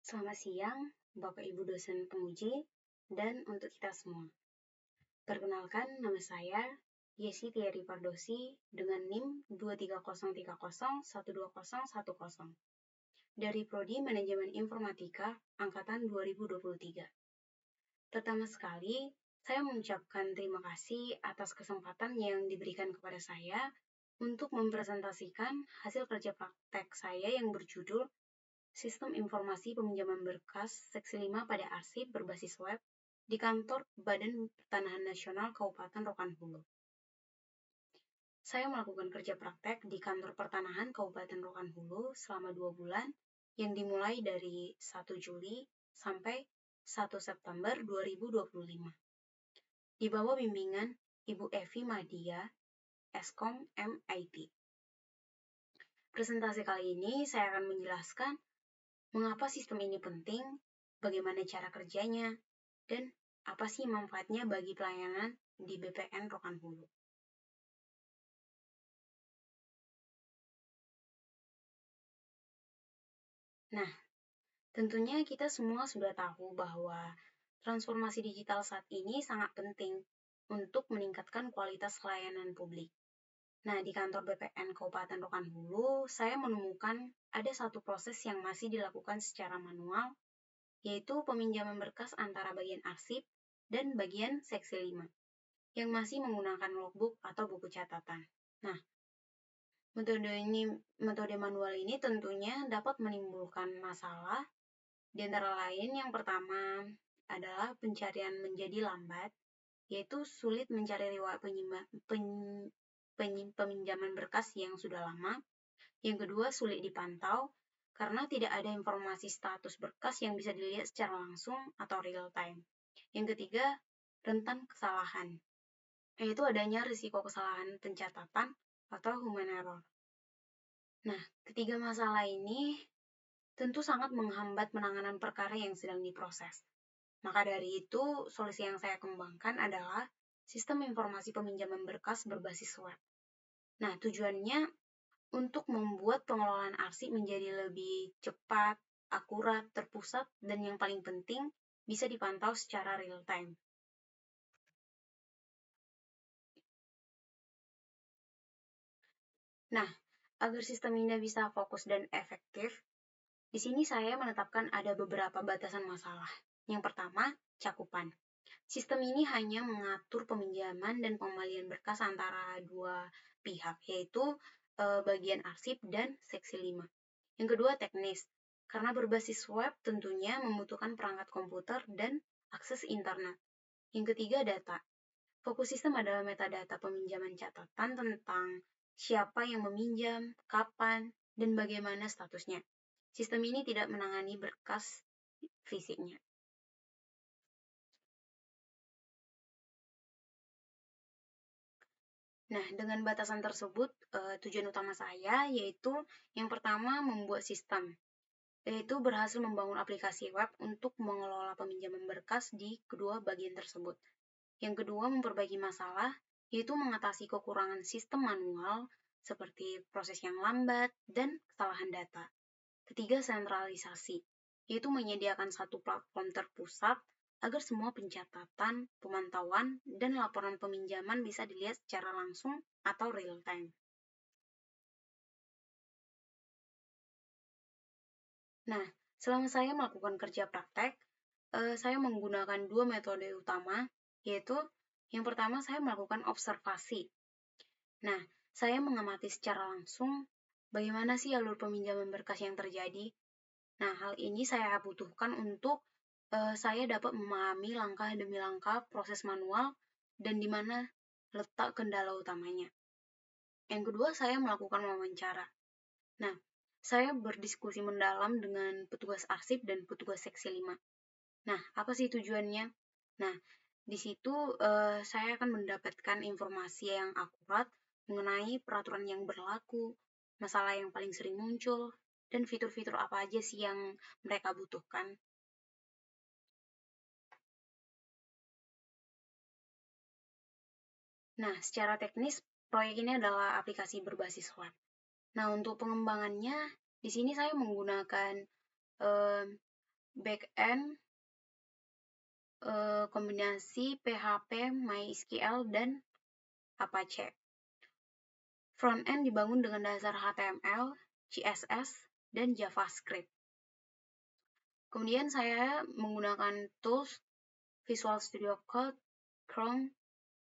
Selamat siang, Bapak Ibu dosen penguji, dan untuk kita semua. Perkenalkan, nama saya Yesi Tiari Pardosi dengan NIM 23030120010 dari Prodi Manajemen Informatika Angkatan 2023. Pertama sekali, saya mengucapkan terima kasih atas kesempatan yang diberikan kepada saya untuk mempresentasikan hasil kerja praktek saya yang berjudul Sistem Informasi Peminjaman Berkas Seksi 5 pada Arsip berbasis web di kantor Badan Pertanahan Nasional Kabupaten Rokan Hulu. Saya melakukan kerja praktek di kantor pertanahan Kabupaten Rokan Hulu selama 2 bulan yang dimulai dari 1 Juli sampai 1 September 2025. Di bawah bimbingan Ibu Evi Madia, Eskom MIT. Presentasi kali ini saya akan menjelaskan mengapa sistem ini penting, bagaimana cara kerjanya, dan apa sih manfaatnya bagi pelayanan di BPN Rokan Hulu. Nah, tentunya kita semua sudah tahu bahwa transformasi digital saat ini sangat penting untuk meningkatkan kualitas layanan publik. Nah, di kantor BPN Kabupaten Rokan Hulu, saya menemukan ada satu proses yang masih dilakukan secara manual, yaitu peminjaman berkas antara bagian arsip dan bagian seksi 5, yang masih menggunakan logbook atau buku catatan. Nah, metode manual ini tentunya dapat menimbulkan masalah, di antara lain yang pertama adalah pencarian menjadi lambat, yaitu sulit mencari riwayat peminjaman berkas yang sudah lama. Yang kedua, sulit dipantau karena tidak ada informasi status berkas yang bisa dilihat secara langsung atau real time. Yang ketiga, rentan kesalahan, yaitu adanya risiko kesalahan pencatatan atau human error. Nah, ketiga masalah ini tentu sangat menghambat penanganan perkara yang sedang diproses. Maka dari itu, solusi yang saya kembangkan adalah sistem informasi peminjaman berkas berbasis web. Nah, tujuannya untuk membuat pengelolaan arsip menjadi lebih cepat, akurat, terpusat, dan yang paling penting, bisa dipantau secara real time. Nah, agar sistem ini bisa fokus dan efektif, di sini saya menetapkan ada beberapa batasan masalah. Yang pertama, cakupan. Sistem ini hanya mengatur peminjaman dan pengembalian berkas antara dua pihak, yaitu bagian arsip dan seksi 5. Yang kedua, teknis. Karena berbasis web tentunya membutuhkan perangkat komputer dan akses internet. Yang ketiga, data. Fokus sistem adalah metadata peminjaman catatan tentang siapa yang meminjam, kapan, dan bagaimana statusnya. Sistem ini tidak menangani berkas fisiknya. Nah, dengan batasan tersebut, tujuan utama saya yaitu yang pertama membuat sistem, yaitu berhasil membangun aplikasi web untuk mengelola peminjaman berkas di kedua bagian tersebut. Yang kedua, memperbaiki masalah, yaitu mengatasi kekurangan sistem manual seperti proses yang lambat dan kesalahan data. Ketiga, sentralisasi, yaitu menyediakan satu platform terpusat agar semua pencatatan, pemantauan, dan laporan peminjaman bisa dilihat secara langsung atau real time. Nah, selama saya melakukan kerja praktek, saya menggunakan dua metode utama, yaitu yang pertama saya melakukan observasi. Nah, saya mengamati secara langsung bagaimana sih alur peminjaman berkas yang terjadi. Nah, hal ini saya butuhkan untuk saya dapat memahami langkah demi langkah proses manual dan di mana letak kendala utamanya. Yang kedua, saya melakukan wawancara. Nah, saya berdiskusi mendalam dengan petugas arsip dan petugas seksi 5. Nah, apa sih tujuannya? Nah, di situ saya akan mendapatkan informasi yang akurat mengenai peraturan yang berlaku, masalah yang paling sering muncul, dan fitur-fitur apa aja sih yang mereka butuhkan. Nah, secara teknis, proyek ini adalah aplikasi berbasis web. Nah, untuk pengembangannya, di sini saya menggunakan backend kombinasi PHP, MySQL, dan Apache. Frontend dibangun dengan dasar HTML, CSS, dan JavaScript. Kemudian saya menggunakan tools Visual Studio Code, Chrome,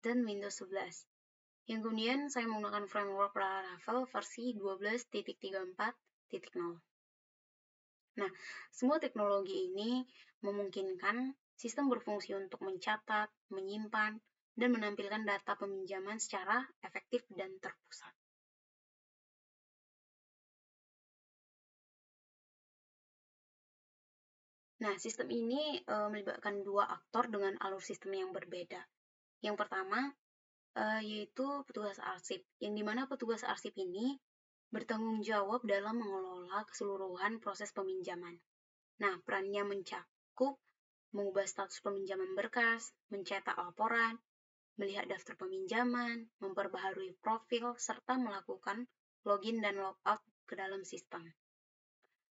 dan Windows 11. Yang kemudian saya menggunakan framework Laravel versi 12.34.0. Nah, semua teknologi ini memungkinkan sistem berfungsi untuk mencatat, menyimpan, dan menampilkan data peminjaman secara efektif dan terpusat. Nah, sistem ini melibatkan dua aktor dengan alur sistem yang berbeda. Yang pertama, yaitu petugas arsip, yang dimana petugas arsip ini bertanggung jawab dalam mengelola keseluruhan proses peminjaman. Nah, perannya mencakup mengubah status peminjaman berkas, mencetak laporan, melihat daftar peminjaman, memperbaharui profil, serta melakukan login dan logout ke dalam sistem.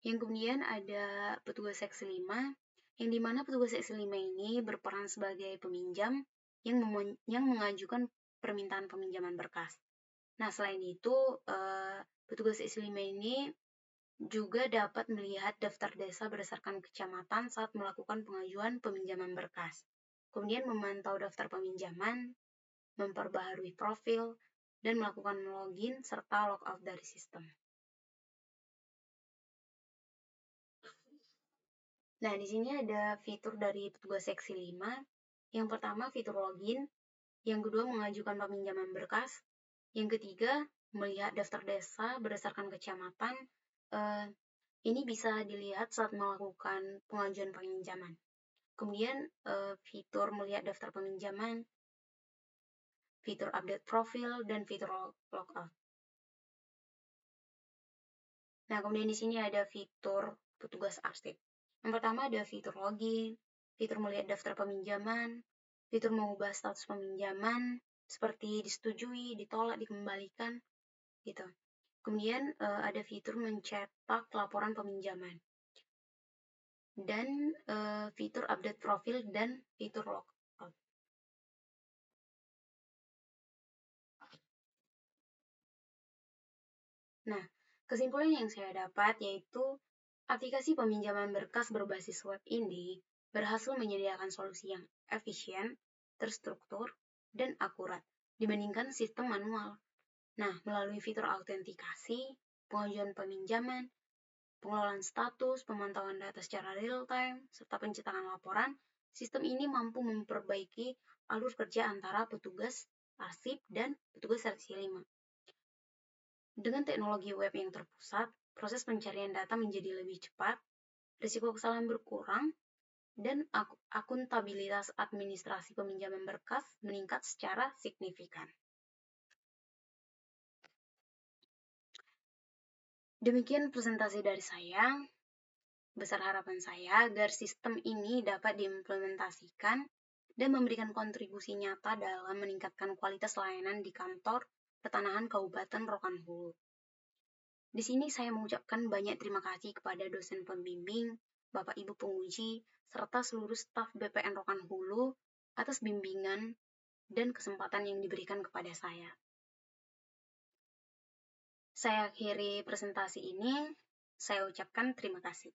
Yang kemudian ada petugas seksi 5, yang dimana petugas seksi 5 ini berperan sebagai peminjam yang mengajukan permintaan peminjaman berkas. Nah, selain itu, petugas seksi 5 ini juga dapat melihat daftar desa berdasarkan kecamatan saat melakukan pengajuan peminjaman berkas. Kemudian memantau daftar peminjaman, memperbaharui profil, dan melakukan login serta logout dari sistem. Nah, di sini ada fitur dari petugas seksi 5. Yang pertama, fitur login. Yang kedua, mengajukan peminjaman berkas. Yang ketiga, melihat daftar desa berdasarkan kecamatan. Ini bisa dilihat saat melakukan pengajuan peminjaman. Kemudian fitur melihat daftar peminjaman, fitur update profil, dan fitur logout. Nah, kemudian di sini ada fitur petugas arsip. Yang pertama ada fitur login, fitur melihat daftar peminjaman, fitur mengubah status peminjaman, seperti disetujui, ditolak, dikembalikan, gitu. Kemudian ada fitur mencetak laporan peminjaman. Dan fitur update profil dan fitur logout. Nah, kesimpulan yang saya dapat yaitu aplikasi peminjaman berkas berbasis web ini berhasil menyediakan solusi yang efisien, terstruktur, dan akurat dibandingkan sistem manual. Nah, melalui fitur autentikasi, pengajuan peminjaman, pengelolaan status, pemantauan data secara real-time, serta pencetakan laporan, sistem ini mampu memperbaiki alur kerja antara petugas arsip dan petugas seksi 5. Dengan teknologi web yang terpusat, proses pencarian data menjadi lebih cepat, risiko kesalahan berkurang, dan akuntabilitas administrasi peminjaman berkas meningkat secara signifikan. Demikian presentasi dari saya. Besar harapan saya agar sistem ini dapat diimplementasikan dan memberikan kontribusi nyata dalam meningkatkan kualitas layanan di kantor pertanahan Kabupaten Rokan Hulu. Di sini saya mengucapkan banyak terima kasih kepada dosen pembimbing, Bapak Ibu penguji, serta seluruh staf BPN Rokan Hulu atas bimbingan dan kesempatan yang diberikan kepada saya. Saya akhiri presentasi ini, saya ucapkan terima kasih.